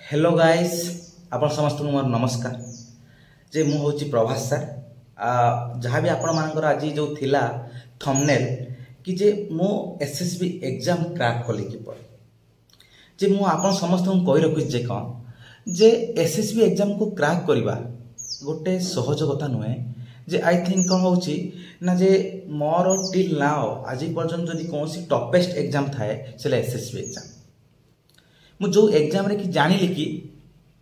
Hello guys आपण समस्त मोर नमस्कार जे मु होची प्रभास सर जहाँ भी आपण मानकर आज जो थिला थंबनेल कि जे मो एसएसबी एग्जाम क्रैक कली कि पर जे मु आपण समस्त को कहि रखु जे कौन जे एसएसबी एग्जाम को क्रैक करबा गोटे सहज कथा नुहे जे आई थिंक कौन होची ना जे मोर टिल नाउ आज पर्यंत जदि कौन सी टॉपेस्ट एग्जाम थाए सेला एसएसबी एग्जाम मु जो एग्जाम रे कि जानिली कि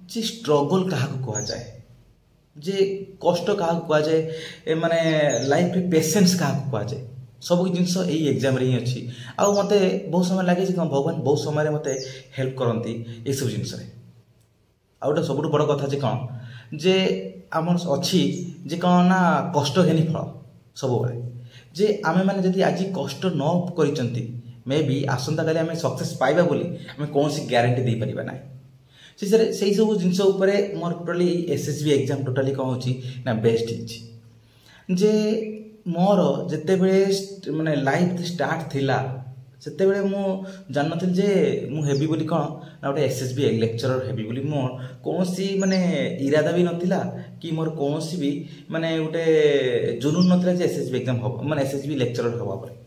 जे स्ट्रगल कहा कहा जाए जे कष्ट कहा कहा जाए माने लाइफ रे पेशेंस कहा कहा जाए सब जिनस यही एग्जाम रे ही अच्छी आउ मते बहुत समय लगे भगवान बहुत समय मते हेल्प करती ये सब जिनस आउटा सब बड़ कथा जे कौन जे आम अच्छी जे कौन ना कष्ट घेनी फल सब जे आमे माने जदि आज कष्ट न करिसंती मे बी आसंता काली आम सक्सेस पाइबा बोली आम कौन सी ग्यारंटी दे पारिबा ना से सब जिनस मोर टोटाली एसएसबी एग्जाम टोटाली कौन होची ना बेस्ट हिची जे मोर जेते बेले माने लाइफ स्टार्ट थिला सेते बेले मु जान नथिल जे मु हेबी बोली कौन ना गोटे एसएसबी लेक्चरर हेबी बोली मोर कौन सी माने इरादा भी नथिला कि मोर कौन सी भी माने गोटे जुनून नथिला जे एसएसबी एग्जाम हो माने एसएसबी लेक्चरर होबा पर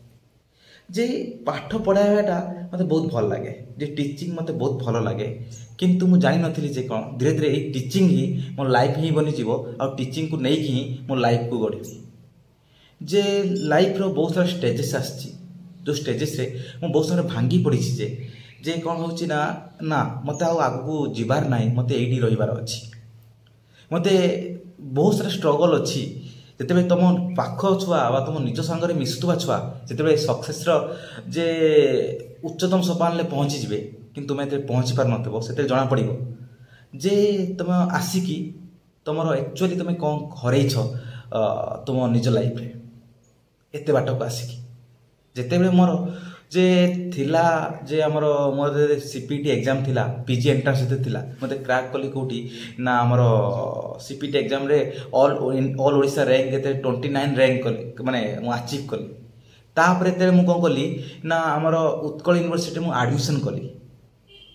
जे पाठ पढ़ाइबाटा मते बहुत भल लगे जे टीचिंग मते बहुत भल लगे किंतु मु जानि नथिली जे कोन धीरे धीरे ए टीचिंग ही मोर लाइफ ही बनि जीवो आ टीचिंग को नै कि मोर लाइफ को गढिबी जे लाइफ रो बहुत सारा स्टेजेस आछि जो स्टेजेस रे मु बहुत सारा भांगी पड़ी जे कोन होछि ना ना मते आ आगु जीवार नाही मते एडी रहिबार अछि मते बहुत सारा स्ट्रगल अछि जिते तुम पाख छुआ तुम निज सांगे मिशुवा छुआ जिते सक्सेस जे उच्चतम सोपान में पहुँची जाए कि तुम ये पहुँची पार नथबो से जना पड़ जे तुम आसिकी तुम एक्चुअली तुम कौन हरई तुम निज लाइफ रे एत बाट को आसिकी जिते मोर जे थिला जे आमर मोर सीपीटी एग्जाम थिला पीजी एंट्रांस थिला मते क्रैक कली कोठी ना आमर सीपीटी एग्जाम रे ऑल ओडिशा रैंक केते 29 रैंक कली माने मु अचीव कली तापर एते मु कोन कली ना आमर उत्कल यूनिवर्सिटी मु एडमिशन कली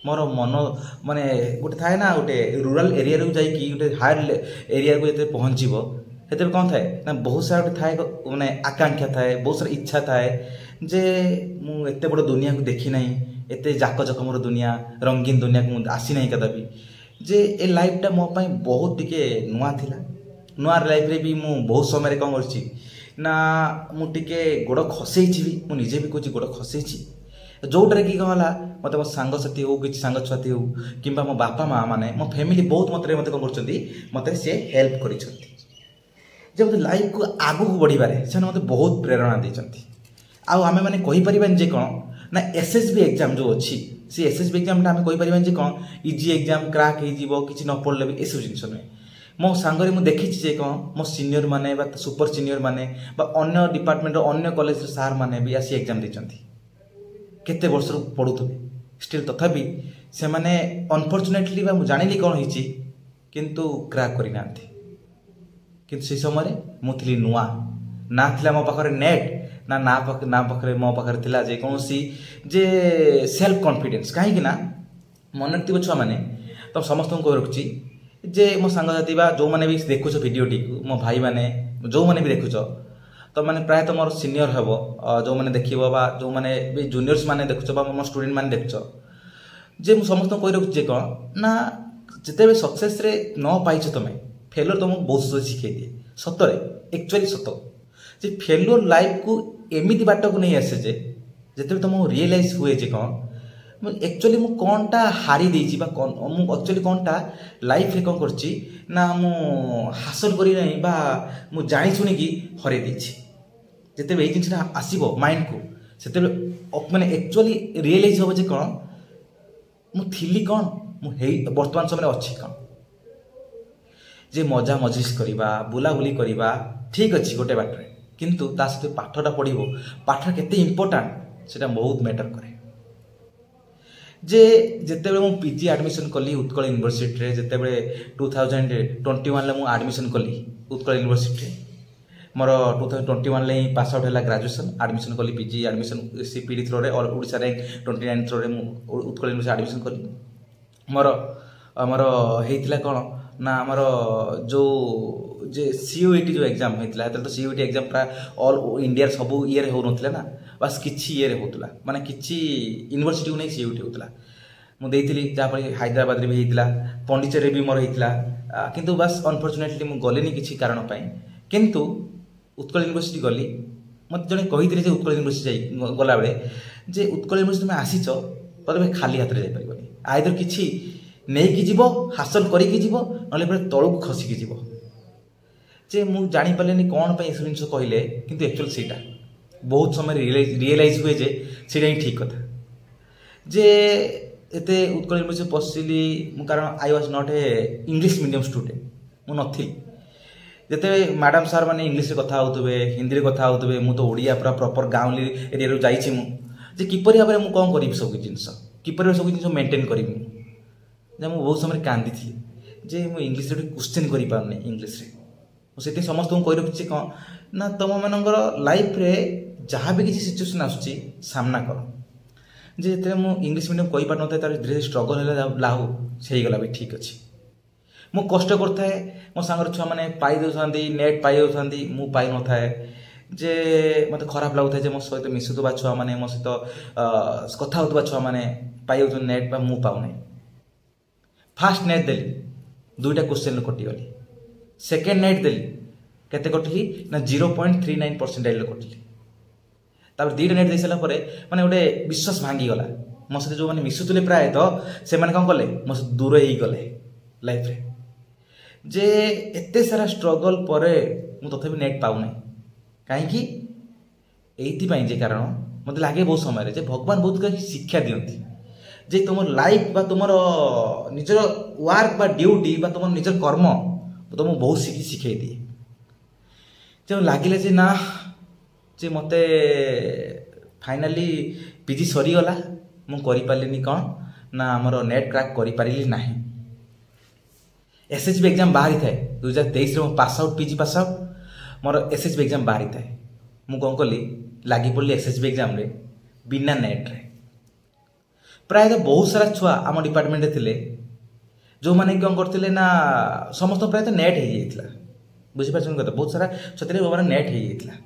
मोर मन माने गोटे थाए ना गोटे रूरल एरिया रे जाई कि गोटे हायर एरिया को एते पहुंचीबो हेते कोन थाए ना बहुत सारा थाए माने आकांक्षा थाए बहुत सारा इच्छा थाए जे मु एते बड़ दुनिया को देखी नहीं एते जाक जकमर दुनिया रंगीन दुनिया को आसी नहीं कदापि जे ए लाइफटा मो पाई बहुत टिके नुआ थिला नुआ लाइफ रे भी मु बहुत समय रे कम करछि ना मु टिके गोड़ खसेछि भी मु निजे भी कोछि गोड़ खसेछि जोटरे की कहला मते मो सांग साथी हो कि सांग छाती हो किंबा मो बापा माँ माने मो फैमिली बहुत मते कोन करछंती मते से हेल्प करिसंती जब लाइफ को आगु को बढ़िबारे से मते बहुत प्रेरणा दैछंती आउ आमे माने कहि परिबान जे कोन ना एसएसबी एग्जाम जो अछि से एसएसबी एग्जाम ता आमे कहि परिबान जे कोन इजी एग्जाम क्रैक हे जीवो किछि न पड़ले भी एसो जिंस नै मो सांगरे मु देखि जे कोन मो सीनियर माने बा सुपर सीनियर माने बा अन्य डिपार्टमेंट रो अन्य कॉलेज रो सार माने भी आसी एग्जाम दैछंती केते वर्ष रो पढुथबे स्टिल तथापि से माने अनफॉर्चूनेटली बा मु जानिली कोन हिची किंतु क्रैक करि नांती किंतु से समय मु थिली नुआ ना थिला मो पाखरे नेट ना पाखरे मो पाखरे थिला जे कोनसी जे सेल्फ कॉन्फिडेंस काहे कि ना मन रखिबो छुआ माने तो समस्त को रखछि जे मो संग साथी बा जो माने भी देखुछ वीडियो टी मो भाई माने जो माने भी देखुछ तो माने प्राय तो मोर सीनियर हबो जो माने देखिबो बा जो माने भी जूनियर्स माने देखुछ बा मो स्टूडेंट माने देखुछ जे मो समस्त को रखछि जे कोन ना जते भी सक्सेस रे न पाइछ तमे फेलियर तुमको बहुत कुछ शिखे दिए सतरे एक्चुअली सत जे फेलियर लाइफ को एमिति बाट को नहीं आसे जे जते तुम रियलाइज हुए जे कौन एक्चुअली मु कोनटा हारी देछि बा कोन मु एक्चुअली कोनटा लाइफ रे कोन करछि ना मु हासिल करी नहीं बा मु जानि सुनी कि हरे देछि जते ए जिंसटा आसीबो माइंड को सेते माने एक्चुअली रियलाइज हो जे कोन मु थिली कोन मु हे वर्तमान समय अछि कोन जे मजा मजिस करिबा बुलाबुली करिबा ठीक अछि गोटे बाटरे किंतु ता सहित पाठटा पढ़िबो पाठ केते इंपोर्टेंट सेटा बहुत मैटर करे जे जेते बेले मु पीजी एडमिशन कली उत्कल यूनिवर्सिटी रे जेते बेले 2021 ले मु एडमिशन कली उत्कल यूनिवर्सिटी रे मोर 2021 ले पास आउट हैला ग्रेजुएशन एडमिशन कली पीजी एडमिशन सीपीडी थ्रो रे और ओडिसा रैंक 29 थ्रो रे मु उत्कल यूनिवर्सिटी एडमिशन कली मोर आमर होता कौन ना आमर जो जे सीयूईटी जो एग्जाम होता तो सीयूईटी एग्जाम प्राय ऑल इंडिया सब ये हो ना बस किसी ये होता माने किसी यूनिवर्सिटी को नहीं सीयूईटी होता मुझे जहाँपर हैदराबाद भी होता पंडिचेरी भी मोर होता किंतु बस अनफॉर्चुनेटली मुझे गलिनी किसी कारण किंतु उत्कल यूनिवर्सिटी गली मत जड़े कही उत्कल यूनिवर्सिटी गला बेले जे उत्कल यूनिवर्सिटी तुम आसीच तो खाली हाथ में जापर आइदर किसी नहीं जीव हासिल करके जीव ना तौक खसिकी जीव जे मुझे जापारे कौन पर जिन कहले कि एक्चुअल सीटा बहुत समय रियलाइज हुए जे सीटा ही ठीक कथा जे एते उत्कल यूनिवर्सिटी पशिली कारण I was not a English medium student मु नथी जिते मैडम सार मैंने इंग्लिश कथा होते हिंदी कथा होते मुझे तो ओडिया पूरा प्रॉपर गाँवली एरिया जाइए मुझे किपर भाव में कौन करी सब जिन किपर सब जिन मेंटेन करी मुझे बहुत समय कांदी थी जे मुझे इंग्लिश क्वेश्चन कर पारनी इंग्लिश से समस्त को कही रखी कौन ना तुम मानकर लाइफ रे जहाँ भी किसी सिचुएशन आसूँ सामना कर जे जो इंग्लिश मीडियम कही पार ना तार धीरे स्ट्रगल है लाहू से गला भी ठीक अच्छे मु कष्ट करता मो सांगर छुआ मैंने पाई दे नेट पाई दे मु पाई न थाए जे मत खराब लगुता है मो सहित मिशुवा छुआ मैंने मो सहित कथा होता छुआ मैंने पाई नेट मु पाऊना फास्ट नेट देली 2टा क्वेश्चन कटिगली सेकेंड नेट देली केते कटिली ना 0.39% कटिली तापर 2टा नेट दे सारा माने गोटे विश्वास भांगी गला मो सहित जो मैंने मिशुले प्राय तो से कौन कले मो दूर ही गले लाइफ रे जे एते सारा स्ट्रगल पर मु तथापि नेट पाऊना कहीं ये कारण मत लगे बहुत समय जे भगवान बहुत कहीं शिक्षा दियंती जे तुम लाइफ बा तुम निजर वर्क बा ड्यूटी बा तुम निजर कर्म तुम बहुत शिखे दिए जो लगे जे ना जे मते फाइनाली पीजी सरीगला मु करि पारलिनी कौन ना आमर नेट क्रैक करि पारिली नाही एसएसबी एग्जाम बाहरी थाए 2023 में pass out PG pass out more SSB exam बाहरी थाए मु कौन कली लगी पड़ी एसएसबी एग्जाम रे बिना नेट रे प्राय बहुत सारा छुआ आम डिपार्टमेंट थे जो मैंने कौन करते ना समस्त प्राय नेट हो जाता बुझीपार कथा बहुत सारा छुआ नेट हो जाता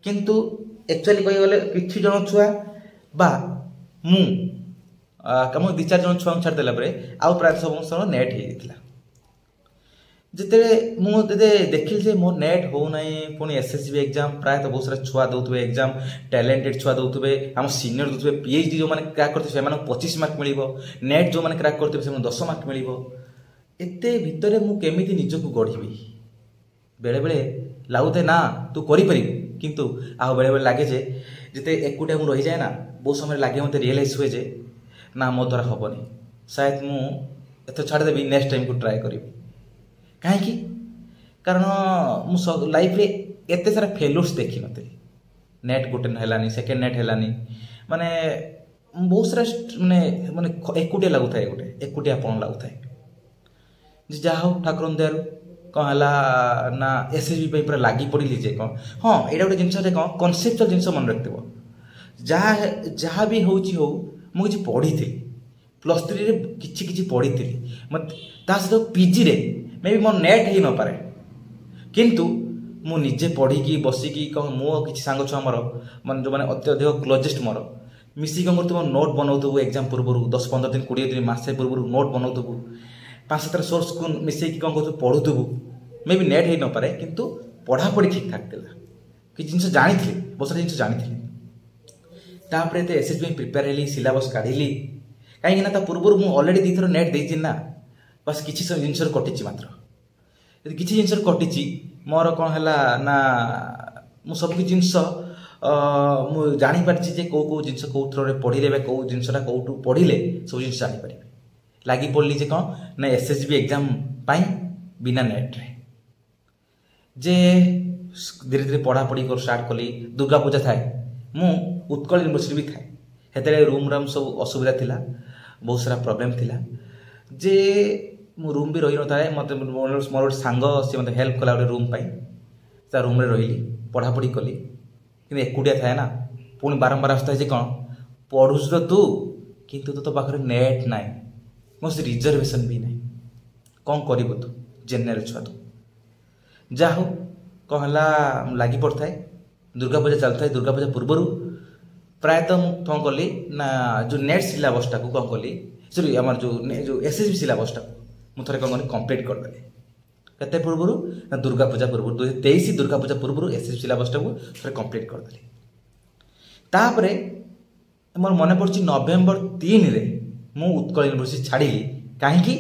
किंतु एक्चुअली कही गले किसी जन छुआ बा मु 2-4 जन छुआ छाड़देला आउ प्राय समस्त नेट हो जाता जिते मुझे देखिली जे मोर नेट हो ना पुणी एसएसबी एग्जाम प्राय तो बहुत सारा छुआ दौथे एग्जाम टैलेंटेड छुआ दौथे आम सीनियर दौथे पीएचडी जो मैंने क्रैक करते 25 मार्क मिल नेट जो मैंने क्रैक करते 10 मार्क मिल एते भितर मु केमिति निजको गढ़ी बेले बेले लगुए ना तू कर किंतु आ बेले बेले लगे जे जिते एकुटिया मु रही जाए ना बहुत समय लगे मत रियलाइज हुए जे ना मो द्वारा हेनी शायद मुझे छाड़देवी नेक्स्ट टाइम को ट्राए करी कहीं कारण मु लाइफ रे एते सारा फेल्यूर्स देखी नी नेट गोटे है सेकेंड नेट है माने बहुत सारा माने माने एकुटिया लगुता है गोटे एकुटिया अपन लगुता है जहा हो ठाकुर दयार कौन है ना एसएसबी पूरा लगी पड़ी जे कौन हाँ यहाँ गोटे जिन कौन कनसेप्चुअल जिन मन रखिथ जहाँ भी हो मुझे पढ़ी थी +3 किसी पढ़ी मत सहित पीजी रे मे भी मोर नेट ही न पारे किंतु मु निजे पढ़ी बसिकी कौन मो किसी सांग छुआ मोर मान जो मैंने अत्यधिक क्लोजेस्ट मोर मिसिक कौन करते नोट बनाऊबू एग्जाम पूर्व 10-15 दिन 20 दिन मसे पूर्व नोट बनाऊबू 5-7 सोर्स को मिसेक कौन कर पढ़ुबू मे भी नेट ही न पारे किंतु पढ़ापढ़ी ठीक ठाक था कि जिन जानी बहुत सारा जिन जानी तापर एसएसबी प्रिपेयर हेली सिलेबस काढ़ी कहीं पूर्व मुझे अलरेडी 2 थर नेट देती ना बस किसी जिन कटिची मात्र यदि किसी जिन कटिची मोर कौन है ना मु सब जिनस मु जापारी कौ कौ जिन कौ थ्रो पढ़े कौ जिनसा कौटू पढ़ले सब जिन जापारे लगी पड़ी जे कौन ना एसएसबी एग्जाम बिना नेट रे जे धीरे धीरे पढ़ापढ़ी कर स्टार्ट कली दुर्गा पूजा थाए मु उत्कल यूनिवर्सिटी भी थाए हेतरे रूम राम सब असुविधा थिला बहुत सारा प्रॉब्लम थिला जे मु रूम भी रही न थाए मत मोर गोटे सांग सी मत हेल्प कला गोटे रूम पाई रूम रे रही पढ़ापढ़ी कली कि एकुटिया थाए ना पुणी बारंबार आसता है कौन पढ़ुच तो तू किंतु तो पाखे नेट ना मोर रिजर्वेशन भी ना कौन करू तू जेनेल छुआ तू जा हो कहला लगी पड़ता है दुर्गा पूजा चलता है दुर्गा पूजा पूर्वर प्रायतः मुझे कौन कली ना जो नेट सिलेबसटा को कौन कली सॉरी आम जो एसएसबी सिलेबसटा मुझे कौन कली कंप्लीट करदेली कते पूर्व ना दुर्गा पूजा पूर्व 2023 दुर्गा पूजा पूर्व एसएसबी सिलेबसटा को थोड़े कंप्लीट करदेली तापर मोर मन पड़ी नवेम्बर 3 रे मु उत्कल यूनिवर्सिटी छाड़ी कहीं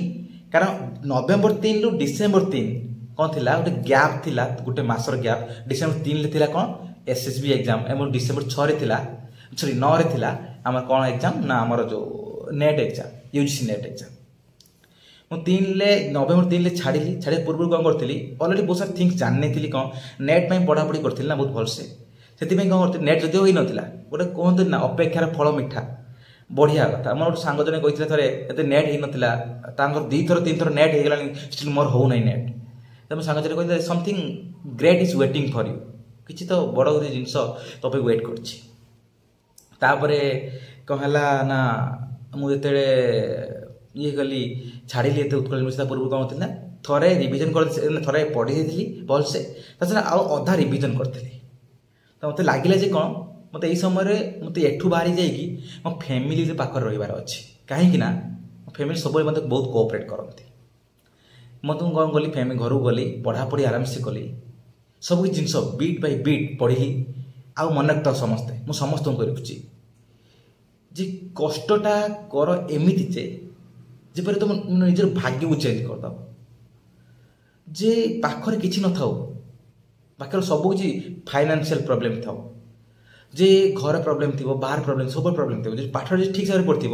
कारण नवेम्बर 3 रु डिसेम्बर 3 कौन थिला गोटे गैप थिला गोटे मासर गैप डिसेम्बर 3 रे थिला कौन एसएसबी एग्जाम एवं डिसेम्बर 6 रे थिला सॉरी 9 रे थिला आमर कौन एग्जाम ना आमर जो net exam UGC net exam मुझे नवेम्बर 3 छाड़ी पूर्व कौन करी अलरेडी बहुत सारा थिंग्स जानी थी कौन नेट में पढ़ापढ़ी करी ना बहुत भलसे से कौन कर नेट जदि हो नाला गोटे कहते ना अपेक्षार फल मिठा बढ़िया कथा मोर गोटे सांग जन कही थे एत नेट हो नाला दी थर तीन थर नेट हो गला स्टिल मोर हो ना नेट तो मोर सांग जन कही something great is waiting for you किसी तो बड़ जिनस तो वेट कर कौन है ना मुझे ये गली छाड़ी उत्कल यूनिवर्सिटी पूर्व कौन थी थोड़े रिविजन कर थोड़े पढ़ी थी भलसे आउ अधा रिविजन करी तो मत लगे कौन मत यही समय मत एठू बाहरी जाइए मो फैमिली पाखर रही अच्छी कहीं मो फैमिली सब मत बहुत कोअपरेट करती मत कौन कली फैमिली घर गली पढ़ापढ़ी आराम से कली सब जिनस बीट बाय बीट पढ़ी आउ मन रखता समस्ते मुझे समस्त को रखुची जे कष्टटा कर एमती जेपरी तुम निजर भाग्य को चेंज करद जे पाखरे किसी न था पाखर सब किसी फाइनेंशियल प्रॉब्लम था जे घर प्रॉब्लम थी बाहर प्रॉब्लम सब प्रॉब्लम थी पाठ ठीक से पढ़ी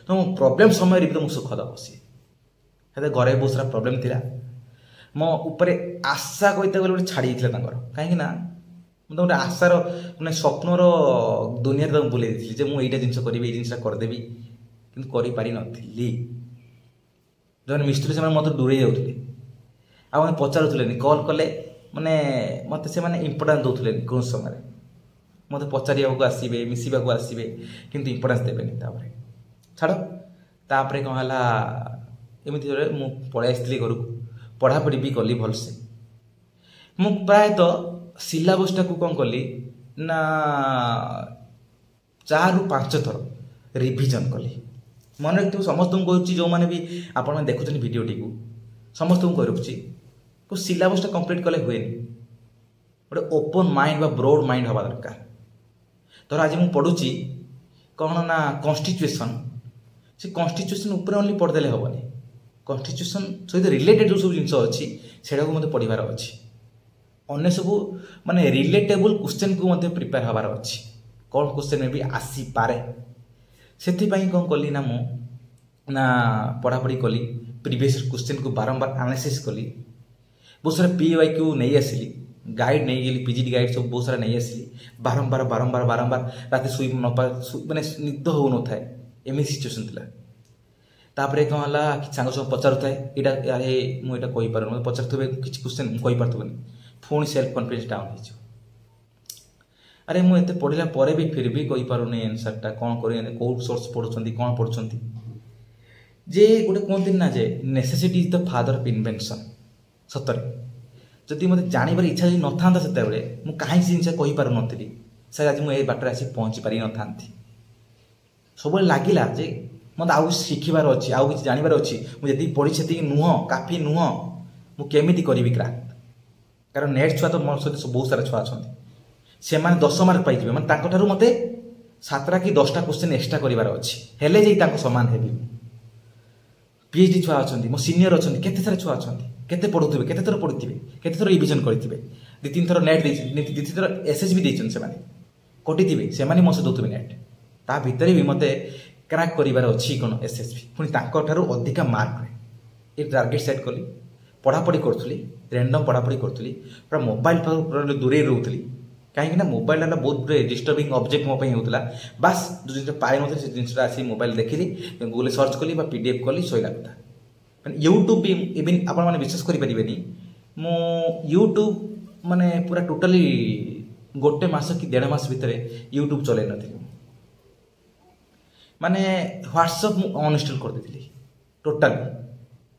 तो प्रॉब्लम समय भी तुमको सुख दब सी घरे बहुत सारा प्रॉब्लम थी मो ऊपर आशा कहते गले गोटे छाड़ी कहीं मतलब गोटे आशार मैंने स्वप्नर दुनिया बुले दी मुझे जिन करी जिनसा करदेवी कि पारि जो मिस्त्री से मत दूरे जाते आम पचारूले कल कले माने मत से इंपोर्टान्स दौले कौन समय मत पचार आसवे मिसवा आसवे कि इंपोर्टान्स देवेनि छाड़ तापर कौन है एमती मुझे पलि आसती घर को पढ़ापढ़ी भी कली भलसे मु प्रायतः सिलेबसटा को कौन कली ना 4 ରୁ 5 थर रिविजन कली मन रखिए समस्त को कहूँ जो मैंने भी आपण देखुं भिडटी को समस्त को रखुच्छी को सिलेबसटा कंप्लीट कले हुए गोटे ओपन माइंड बा ब्रॉड माइंड हवा दरकार धर आज मुझे पढ़ुची कौन ना कॉन्स्टिट्यूशन से कॉन्स्टिट्यूशन ऊपर ओनली पढ़देले हेनी कॉन्स्टिट्यूशन सहित रिलेटेड जो सब जिन अच्छी से मत पढ़ार अच्छी अन्य सब माने रिलेटेबल क्वेश्चन को मत प्रिपेयर हबार अच्छी कौन क्वेश्चन में भी आसी पारे से कौन कली ना मु ना पढ़ापढ़ी कली प्रीवियस क्वेश्चन को बारंबार एनालिसिस कली बहुत सारा PYQ नहीं आसिली गाइड नहीं गली पीजीटी गाइड सब बहुत सारा नहीं आसिली बारंबार बारंबार बारंबार रात शुई न मैंने निद हो न था एम सिचुएसन था तापर कौन है सांग सब पचारू थाए यहाँ मुझे कहीपर मतलब पचार किसी क्वेश्चन कहीपरथबनी पुणी सेल्फ कॉन्फिडेंस डाउन हो अरे मुझे पढ़ला पर भी फिर भी कहीपरूनी आंसरटा कौन कर कौ सोर्स पढ़ुं कौन पढ़ुं जे गोटे कहते ना जे necessity is the father of invention सतरे जदि मत जानवर इच्छा न था से मुझे कहीं जिनस कहीपर नी सर आज मुझे बाटर आसी पहुँची पारि न था सब लगिला जे मत आउ शिखबार अच्छी आउ कि जानवर अच्छी मुझे पढ़ी से नुह काफी नुह मुझे करी क्राक कारण नेक्स्ट छुआ तो मोर सहित बहुत सारा छुआ अच्छा से मैंने 10 मार्क पाइबे मैंने मत 7टा कि 10टा क्वेश्चन एक्सट्रा करार अच्छी हेले जा सामान हेबी PhD छुआ अच्छा मो सीनियर अच्छा केते सारा छुआ अच्छा केते पढ़ुवे केते थर पढ़ी केते थर रिविजन करेंगे 2-3 थर नेट 2-3 थर SSB देते से कटिथे से मो से दौथे नेट ता भितर भी मत क्रैक करार अच्छी कौन SSB पुणी अधिका मार्क ये टार्गेट सेट कली पढ़ापढ़ी करी रैंडम पढ़ापढ़ी करी पूरा मोबाइल दूरे रोली कहीं मोबाइल बहुत डिस्टर्बिंग ऑब्जेक्ट मोपाई होता बास जो जिन पाई न से जिनसा आसी मोबाइल देखली गूगल सर्च कली PDF कली सैला कथा मैंने यूट्यूब भी इवन आपने विश्वास करें मो यूट्यूब माने पूरा टोटाली गोटे मास कि 1.5 मास भितर यूट्यूब चल नी माने व्हाट्सएप अनइंस्टॉल कर देती टोटाली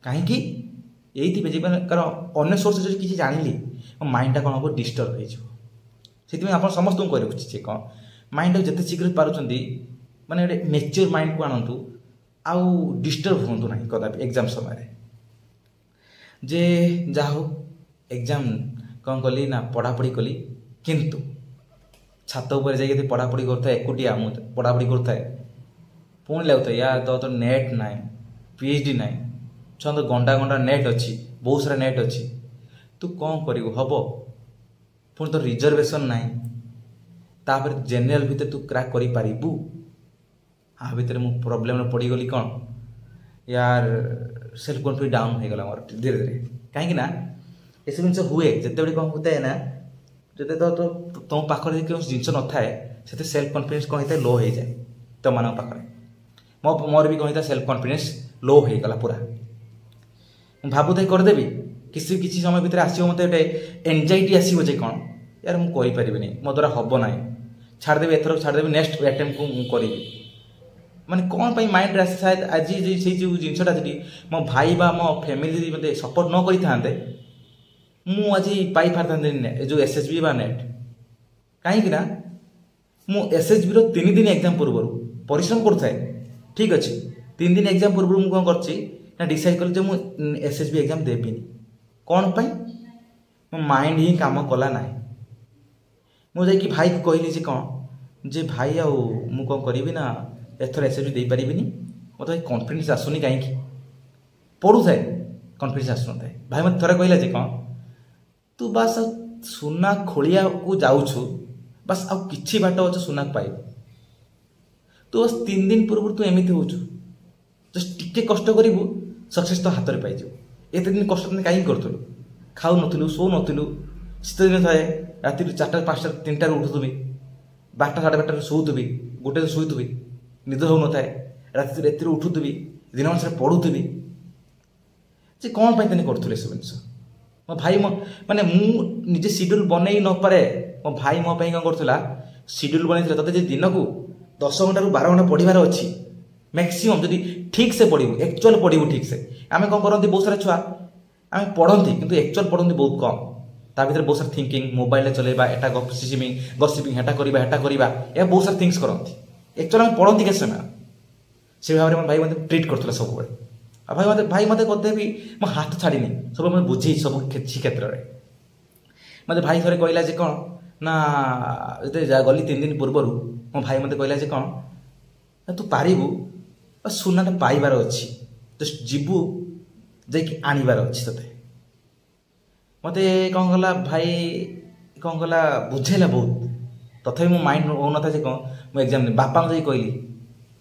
कहीं ये कारण अन्य सोर्स जो किसी जानिली मो माइंडटा कौन हम डिस्टर्ब हो आप समस्त कहे कौन माइंड जिते शीघ्र पार्टी माने गोटे मेच्योर माइंड को आणतु आउ डिस्टर्ब हूँ ना कदापि एग्जाम समय जे जा हो एग्जाम कौन कली ना पढ़ापढ़ी कली किंतु छात उपर जाइए पढ़ापढ़ी करता एकुटिया पढ़ापढ़ी करता पुणी लगता या तो नेट ना पीएचडी ना छुआ तो घंटा घंटा नेट अच्छी बहुत सारा नेट अच्छी तू कौन कर हम पुणी तो रिजर्वेशन ना तापर जेनेल भितर तू क्रैक कर पारू आ भितर मु प्रोब्लेम पड़गली कौन यार सेल्फ कॉन्फिडेंस डाउन हो गला मोर धीरे धीरे कहीं ये सब जिन हुए जिते कौन होता है ना जो तो तुम पाखे कौन जिन न थाए से सेल्फ कॉन्फिडेंस कौन होता है लो हो जाए तुम मान पाखे मोर भी कौन सेल्फ कॉन्फिडेंस लो हो गला पूरा भावु थे करदेवी किसी किसी समय भितर आसो मत गोटे एंजाइटी आसो जे कौन यार मुझे पारि मो द्वारा हम ना छाड़देवी एथर छाड़देवी नेक्स्ट अटेम्प्ट को करी माने कौन पाई माइंड रे शायद आज से जो जिनटा जी मो भाई बा मो फैमिली मते सपोर्ट न करी थांते मु आज पाई पारथांते जो एसएसबी बा नेट कहीं ना मु एसएसबी रो 3 दिन एग्जाम पूर्व परिश्रम करथाए ठीक अच्छे 3 दिन एग्जाम पूर्व मु कौन करछि ना डिसाइड कर मु एसएसबी एग्जाम देबिनी कौन पाई मो माइंड ही काम कला ना मु जाई कि भाई को कहली जे कौन जे भाई आ मु कौन करी ना एथर एसएसबी दे पारिबिनी मत कॉन्फिडेंस आसुनी कहीं पढ़ू थाए कॉन्फिडेंस आसु थाए भाई मत थोड़ा कहला जे कौन तू बस सुना खोलिया को जाऊछु बस आउ किछि बाट अच्छे सुना पाइब तू बस 3 दिन पूर्व तू एमती हो जस्ट टिके कष्ट करू सक्सेस तो हाथ में पाई एत दिन कष्ट कहीं करूँ खाऊ नु शो नु शीत दिन थाए राति 4टा 5टा 3टार उठुबी 12टा 12:30 शोथुबी गोटे शुथुबी निद हो न राति उठुबी दिन मानस पढ़ुबी जे कौन पाई करूँ सब जिन मो भाई माने मु निजे शेड्यूल बनई न पारे मो भाई मो कौन करूला शेड्यूल बनई ते दिन को 10 घंटा 12 घंटा पढ़ार अच्छी मैक्सीम जब ठीक से पढ़ू एक्चुअल पढ़ू ठीक से आम कौन करती बहुत सारा छुआ आम पढ़ती किंतु एक्चुअल पढ़ती बहुत कम ता भीतर बहुत सारा थिंकिंग मोबाइल चलेबा एटा गसिपिंग हेटा करवा या बहुत सारा थिंग्स करती एक्चुअल आम पढ़ती के समय से भाव में भाई मत ट्रिट करूला सब भाई मत कहते भी मो हाथ छाड़ी सब मैं बुझे सब किसी क्षेत्र में मत भाई थे कहला जे कौन ना जो गली 3 दिन पूर्व मो भाई मत कहला जे कौन तू पारिबू सुनाटा पाइबार अच्छी जस्ट जीवु जाकि आनिबार अच्छी ते मत कौन कला भाई कौन कला बुझेला बहुत तथापि मो माइंड हो ना जे कौन मु एग्जाम बापा को कहली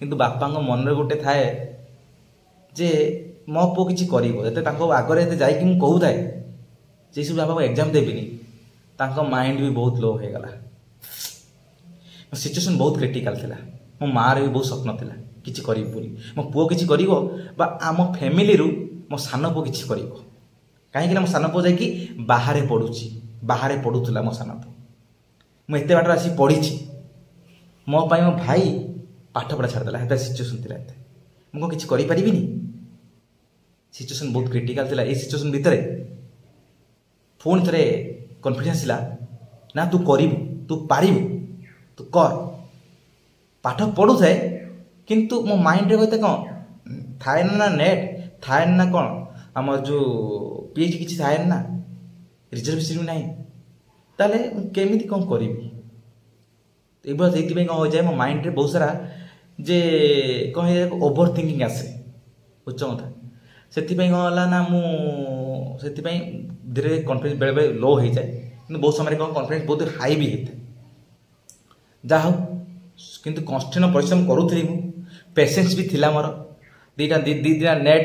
किंतु बापा मन में गोटे थाए जे मो पु किसी कर आगे जाकि कहू थाए जे सब बाबा एग्जाम देविनी माइंड भी बहुत लो हो गला सिचुएशन बहुत क्रिटिकल थिला मो मार भी बहुत स्वप्न थिला किछि करिब बोली मो पुओ किछि करिवो बा आम फैमिली रु मो सान पुओ किछि करिवो काहे कि मो सान पुओ जाकि बाहरे पढुथुला मो सान पुओ मो एते बाटर आसी पढ़ी मो पाई मो भाई पाठ पढ़ा छाड़देला हेता सिचुएशन थिला एते मो को किछि करि परिबिनी सिचुएशन बहुत क्रिटिकल थिला ए सिचुएशन भितरे फोन थरे कॉन्फिडेंस ला ना तू करिबू तू पारिबू तू कर पाठ पढ़ू थाए किंतु मो माइंड रे कहते कौन थाए ना नेट थाए ना कौन आम जो पीएचडी किसी थाए ना रिजर्वेशन ना ताले केमिति कौन करी कौन हो जाए मो माइंड रे बहुत सारा जे कह ओवर थिंकिंग आसे उच्च कथा से कौन है ना मुझे धीरे धीरे कॉन्फिडेंस बेले बेले लो हो जाए कि बहुत समय कौन कॉन्फिडेंस बहुत हाई भी होता है जहा किंतु कन्स्टेंट परिश्रम करूथी पेशेंस भी थिला मोर दीटा नेट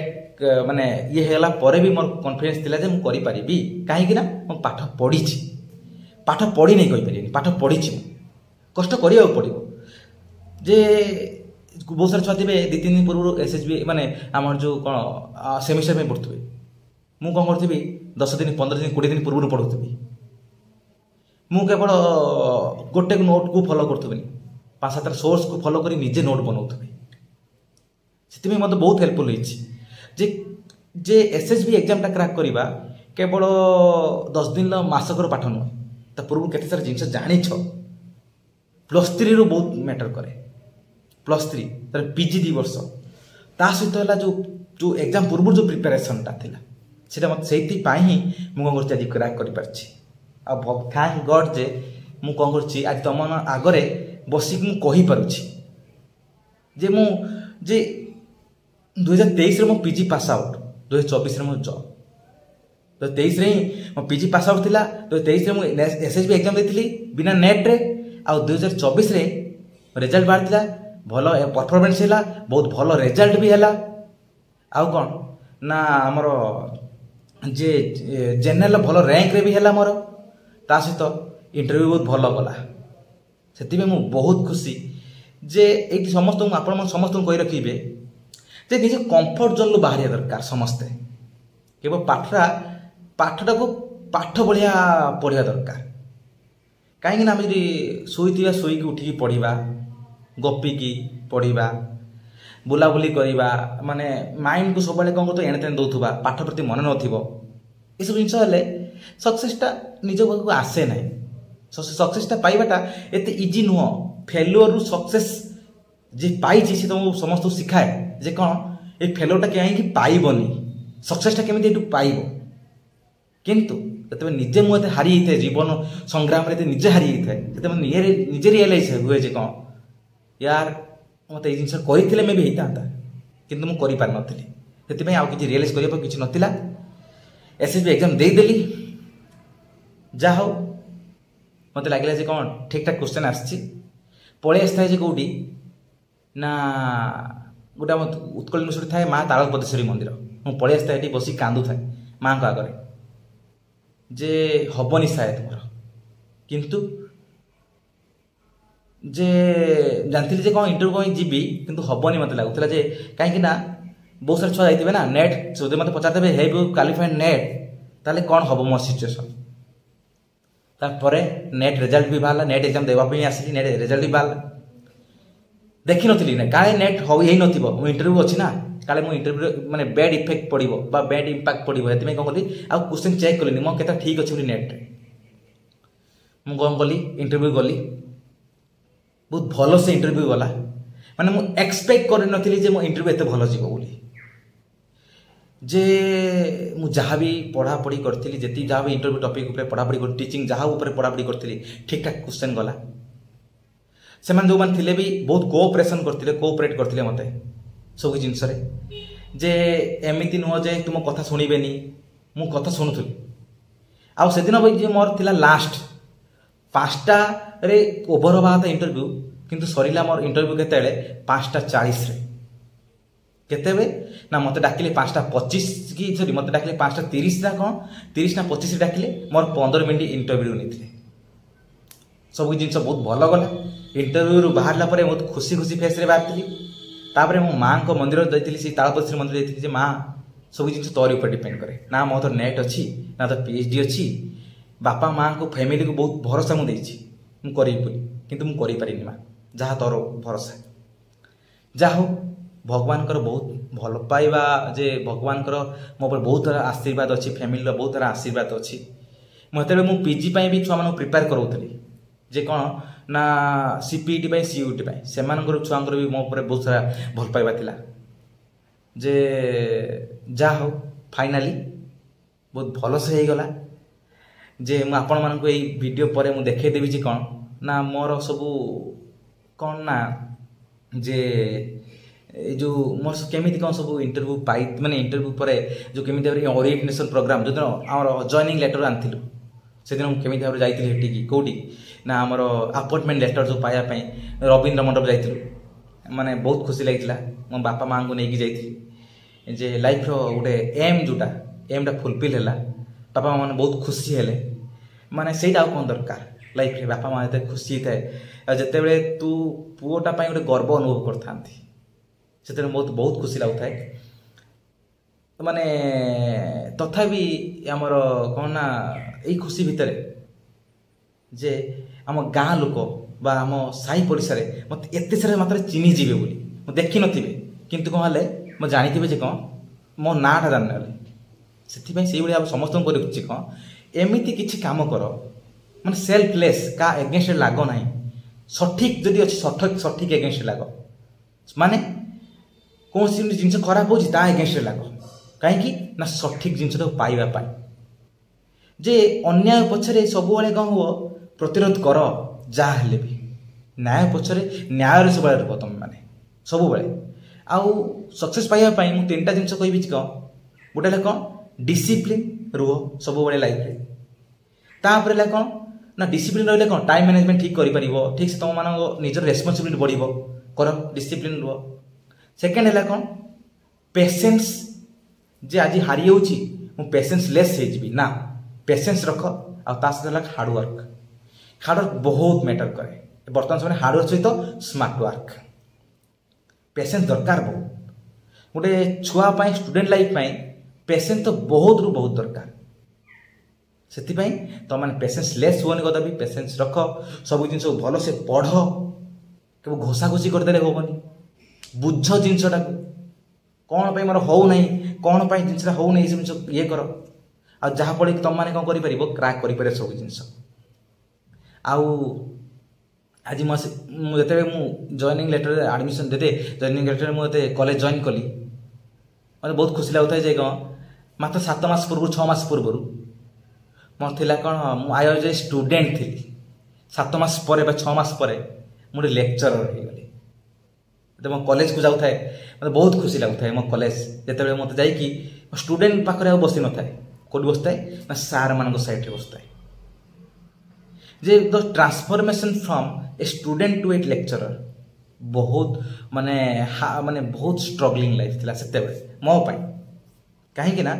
माने ये हैला परे भी मोर कॉन्फिडेंस थिला जे मु करि परिबी काहे ना मु पाठ पढ़ी नहीं कहि परिनी पाठ पढ़ी कष्ट करिया पड़ो जे बहुत सारा छुआ थे 2-3 दिन पूर्व एसएसबी माने आम जो कौन सेमिस्टर में पढ़ुवे मु कौन करी 10 दिन 15 दिन 20 दिन पूर्व पढ़ुवी मु केवल गोटे नोट को फॉलो करूँ 5-7 सोर्स को फॉलो करी निजे नोट बनाऊी से मत बहुत हेल्पफुल होती जे एसएसबी एग्जामटा क्राक करवा केवल 10 दिन मासकर पाठ नुह ता पूर्व केते सारा जिनस जानिछ +3 रू बहुत मैटर करे +3 तर पीजी 2 वर्ष ता सहित है जो एग्जाम पूर्व जो प्रिपेरेशनटा थिला सेटा मत सेति पाई ही मु कोन करछि आज क्राक करि परछि आ थैंक गॉड जे मु कोन करछि आज तुम आगरे बसिक मु कहि पारुछि जे मु जे 2023 रे मो पीजी पास आउट 2024 रे मो जॉब 2023 रे मो पीजी पास आउट थिला 2023 रे मो एसएसबी एग्जाम देथिली बिना नेट रे आ 2024 रे रिजल्ट बाहर थिला भलो परफॉर्मेंस हैला बहुत भलो रिजल्ट भी हैला आउ कोन ना हमर जे जनरल भलो रैंक रे भी हैला मोर ता सहित इंटरव्यू बहुत भलो गला सेति में मु बहुत खुशी जे एटी समस्त आपण समस्त कहि रखिबे जे निजे कंफर्ट जोन लो बाहरिया दरकार समस्ते केवल पाठटा को पाठ बढ़िया पढ़िया दरकार कहीं आम जी शोई उठिकी पढ़ा गपिकी पढ़ा बुलाबुली करवा माने माइंड को सब कौन कर एणे तेणे दौथुबा पाठ प्रति मन नथिबो ये सब जिनस हेले सक्सेसटा निज पाखु आसे ना सक्सेसटा पाइबाटा एते इजी नुह फेल्योर रु सक्सेस जे पाइछि से तुम समस्त शिखाए जे कौन ये फेल्योरटा कहीं पाइबनी सक्सेसटा केमिति एटु पाइबो किंतु जब निजे मुझे हारी था जीवन संग्राम रे निजे हारी था निजे रियलाइज हुए जे कौन यार मत ये जिन करते मे भी होता किंतु मुझे कर पार नी से आउ कि रियलाइज करने किसी नाला एसएसबी एग्जाम देदेली जा हो मत लगे जे कौन ठीक ठाक क्वेश्चन आसी पलि आसता कौटी ना गोटे उत्कल यूनिवर्सिटी थाए माँ तालपदेश्वरी मंदिर मुझे पलि आसता ये बस कांदू थाए माँ को आगे जे हबनी शायद मोर किंतु जे जानती जे कौन इंटरव्यू कहीं जीवी किंतु हबनी मत लगुला जे कहीं बहुत सारा छुआ जाइए ना नेट जो मत पचारे हे क्वालिफाइड नेट ताले कौन हम मोर सिचुएसन तापर नेट रिजल्ट भी बाहर नेट एग्जाम देवाई आसिली नेट रिजल्ट भी बाहर देखी नी ना काले नेट हो मो इंटरव्यू अच्छी ना काले मो इंटरव्यू माने बैड इफेक्ट पड़ो बैड इंपैक्ट पड़ो ये कौन कली आ क्वेश्चन चेक कली मो के ठीक अच्छे नेट मुझे कौन कली इंटरव्यू गली बहुत भल से इंटरव्यू गला माने मु एक्सपेक्ट कर नी जे मो इंटरव्यू एत भल जीव बोली जे मु जहाँ भी पढ़ापढ़ी करी जी जहाँ भी इंटरव्यू टॉपिक ऊपर पढ़ापढ़ी कर टीचिंग जहाँ ऊपर पढ़ापढ़ी करी ठीक ठाक क्वेश्चन गला से जो मैंने थे भी बहुत कोऑपरेशन करते कोऑपरेट करते मत सब जिनस जे एमती नुह जे तुम कथा शुणवे मु कथा शुणुली आउ से दिन भी मोर थिला लास्ट 5टा रे ओवर हवा था इंटरव्यू किंतु सरीला मोर इंटरव्यू केते 5:40 रे केते ना मत डाकिले 5:25 की सॉरी मत डाकिले 5:30 ना कौन 30 ना 25 डाकिले मोर 15 मिनट इंटरव्यू नहीं सब जिन बहुत भल गला इंटरव्यू बाहर बहुत खुशी खुशी फेस रे बाहर तापर मो माँ को मंदिर जाइए तालपदेश्वरी मंदिर जाइए माँ सब जिन तोरी ऊपर डिपेंड करे ना मो तो नेट अच्छी ना तो पीएचडी अच्छी बापा माँ को फैमिली को बहुत भरोसा मुझे करी किंतु मुझे कर माँ जहाँ तोर भरोसा जा हो भगवान बहुत भल पाइबा जे भगवान मो पर बहुत सारा आशीर्वाद अच्छी फैमिली बहुत सारा आशीर्वाद अच्छी मुझे मु पीजी भी छुआ मानक प्रिपेयर कराऊली जे कौन ना सीपीटी सीयूटी से छुआंकर भी मो पर बहुत सारा भल पाइबा थिला जे जा हो फाइनाली बहुत भल से हो गला जे मु आपण मानक एई वीडियो पर मु देखे देबी जे कौन ना मोर सबू कौन ना जे जो मोर केमिति कौन सब इंटरव्यू पाई माने इंटरव्यू पर जो केमिति ओरिएंटेशन प्रोग्राम जो आम जॉइनिंग लेटर आनी से दिन केमिति भाव जाइए कौटी ना आमर अपॉइंटमेंट लेटर जो पायापी रवींद्र मंडप जाइए माने बहुत खुशी लगी मो बापा माँ को लेकिन जाइए जे लाइफ गोटे एम जोटा एमटा फुलफिल है बापा माँ मैंने बहुत खुशी हेले माने से कौन दरकार लाइफ रे बापा माँ जो खुशी थाए जिते तू पुओटा गोटे गर्व अनुभव करथांती से बहुत बहुत खुशी लगुए माने तथापि आमर कौन ना यही खुशी भितर जे आम गाँ लोक बा आम साई पड़िशा मत एत सारा मात्रा चिन्ही जी बोली देखी नी किंतु कौन है मैं जानी जे कौन मो नाटा जान से समस्त कौन एमती किसी कम कर माने सेल्फलेस का एगेन्स्ट लाग ना सठिक जदि अच्छी सठिक एगेन्स्ट लाग माने कौन जिन खराब हो एगेन्स्ट लाग कहीं ना सठिक जिन पाइबा जे अन्याय पछरे सब कौन हो प्रतिरोध कर जहाँ भी न्याय पछरे न्याय सब रुक तुम मैंने सब आउ सक्सेस पाइबा मुझे 3टा जिन कहि कौन गोटे कौन डिसिप्लिन रुह सब लाइफ रे तापर कौन ना डिसिप्लिन रही कौन टाइम मैनेजमेंट ठीक कर ठीक से तुम मान निजर रेस्पॉन्सिबिलिटी बढ़ कर डिसिप्लिन रुह सेकेंड है कौन पेशेंस जे आज हारी जाऊँगी मु पेशेंस लेस ना पेशेंस रख आ हार्डवर्क बहुत मैटर करे बर्तमान समय हार्डवर्क सहित स्मार्ट वर्क पेशेंस दरकार बहुत गोटे छुआ स्टूडेंट लाइफ पेशेंस तो बहुत रु बहुत दरकार से तुम मैंने पेशेंस लेस हुआ कदापि पेशेंस रख सब जिन भल से पढ़ के घोषा घोषी करदे हेनी बुझ जिनटा कौन मोर हो ना कौन जिनसा हो ना सब ये कर आ जहाँ फल तुम मैंने कौन कर क्रैक कर सब जिन आज मुझे जॉइनिंग लेटर एडमिशन देते जॉइनिंग लेटर मुझे कॉलेज जॉइन कली मतलब बहुत खुशी लगुता है कौन मात्र 7 मास पूर्व 6 मास पूर्व मोर थिला कौन मुझे स्टूडेंट थी 7 मास पर 6 मास पर मुझे लेक्चरर हो गली तो मो कॉलेज को जाऊँ मतलब बहुत खुशी लगुता है मो कॉलेज जिते मत जा स्टूडेंट पाखे बसी न था कौट बसता है ना सार मान साइड में बसता है जे the transformation from a student to a lecturer बहुत माने माने बहुत स्ट्रगलिंग लाइफ थिला सेते मो कहीं ना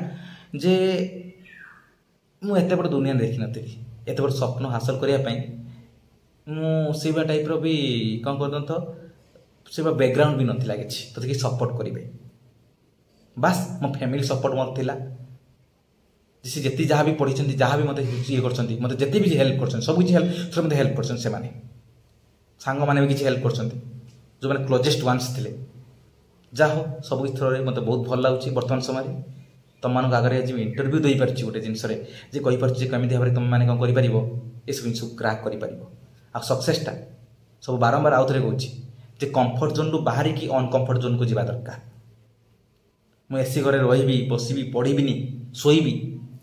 जे मु एते बड़ दुनिया देखी नथि एते बड़ स्वप्न हासिल करने मु से टाइप रो भी कौन कर तो से बैकग्राउंड भी नथिला किछि तो कि सपोर्ट करेंगे बास मो फैमिली सपोर्ट मोर थिला जी जी जहाँ भी पढ़ी जहाँ भी मतलब ये कर मतलब जिते भी हेल्प कर सब किसी हेल्प मतलब हेल्प कर सांग मैंने भी किसी हेल्प कर जो मैंने क्लोजेस्ट वन्स थे जहाँ हो सब किसी थ्रो मतलब बहुत भल लगुच बर्तमान समय तुम मान आगे आज इंटरव्यू दे पार्टी गोटे जिनसे कही पार्टी कमी भाव में तुम मैंने कौन कर ये सब जिन क्रैक कर सक्सेसटा सब बारंबार आउ थे कहूँ कंफर्ट जोन रु बाहर की अनकंफर्ट जोन को जावा दरकार मुझे एसी घरे रही बसबी पढ़ी शोबी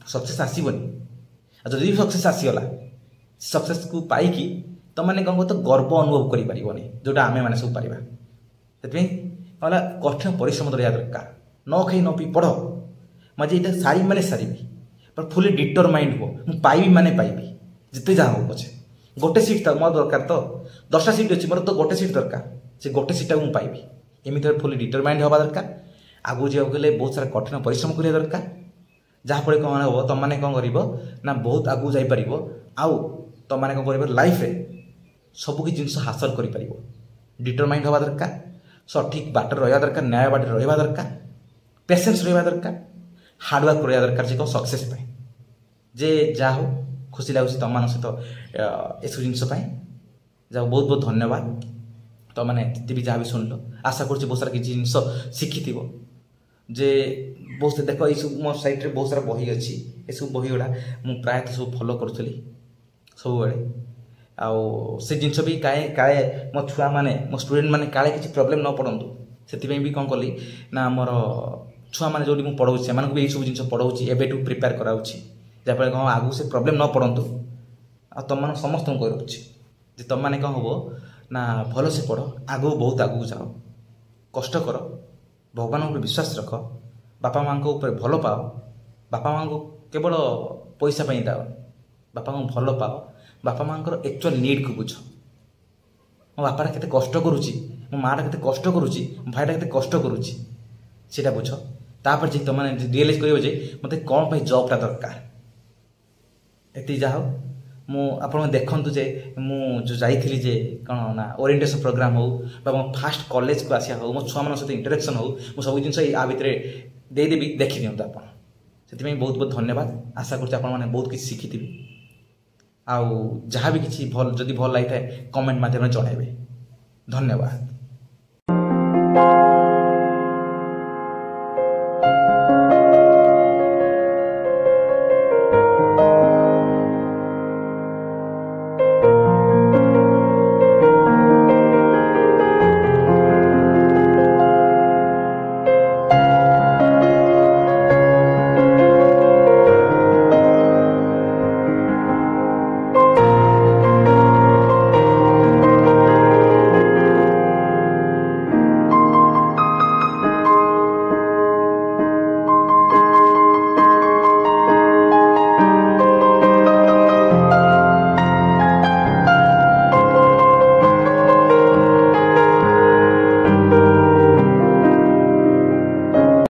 सक्सेस आसबनी जदि भी सक्सेस आसीगला सक्सेस को पाई तुम मैंने कौन तो गर्व अनुभव कर जोटा आम मैंने सब पार्बा से कठिन परिश्रम रहा दरकार न खाई न पी पढ़ मुझे ये सारी मैंने सारी पर फुली डिटरमाइंड हो मुझे पाइबी मैंने पाइबी जिते जहाँ हो पछे गोटे सीट था मोर दरकार तो 10टा सीट अच्छी मोर तो गोटे सीट दरकार से गोटे सीटा मुझे पाइबी एमती फुली डिटरमाइंड हवा दरकार आगू जावाक गले बहुत सारा कठिन परिश्रम करिया दरकार जहाँ फल कौन हम तुम मैंने कौन कर ना बहुत आगू जापर आउ तुम मैंने कौन कर लाइफ रे सबकि जिन हासिल कर डिटरमाइंड हवा दरकार सठिक बाट रहा दरकार न्याय बाट रहा दरकार पेशेंस रहा दरकार हार्डवर्क रहा दरकार जे कौन सक्सेस जे जा हो खुशी लगुच तुम मान सहित एसब जिनस जा बहुत बहुत धन्यवाद तुम मैंने जिते भी जहाँ भी शुणल आशा कर बहुत सारा किसी जिन शिखि जे बहुत देख ये सब मो साइट रे बहुत सारा बही अच्छी ये सब बही गुड़ा मुझे प्रायतः सब फॉलो करी सब से जिन भी काए काए मो छुआ माने मो स्टूडेंट माने काले किसी प्रॉब्लम न पड़ू से भी कौन कली ना मोर छुआ मैंने जो मुझे पढ़ाऊँ से भी सब जिन पढ़ाऊँ एवं प्रिपेयर कराऊँगी जहाँफल कौन आगू से प्रॉब्लम न पड़ू आ तुम मान समस्त कही तुम मैंने कौन हम ना भल से पढ़ आगू बहुत आगू जाओ कष्ट कर भगवान ऊपर विश्वास रख बापा माँ ऊपर भल पाओ बापा माँ को केवल पैसा पाई दाओ बापा को भल पाओ बापा माँ एक्चुअल नीड को बुझ मो बापाटा केते कष्ट करुच्ची मो माटा केते कष्ट करुच्ची भाईटा केते कष्ट करुच्ची सेटा बुझ तापर जे तुम मैंने रियलाइज कर मत कौन जॉबटा दरकार एति जा हो मुझे देखु जे जो जाइली जे कौन ना ओरिएंटेशन प्रोग्राम हो मो फास्ट कॉलेज को आसिया हो मो छुआ मान सहित इंटरेक्शन हो मु सब जिन आ भितर देदेवी देखी दिंतु आप से बहुत बहुत धन्यवाद आशा कर बहुत किसी शिखी आउ जहाँ भी किसी भल जदि भल लगी था कमेंट माध्यम जनइबे धन्यवाद।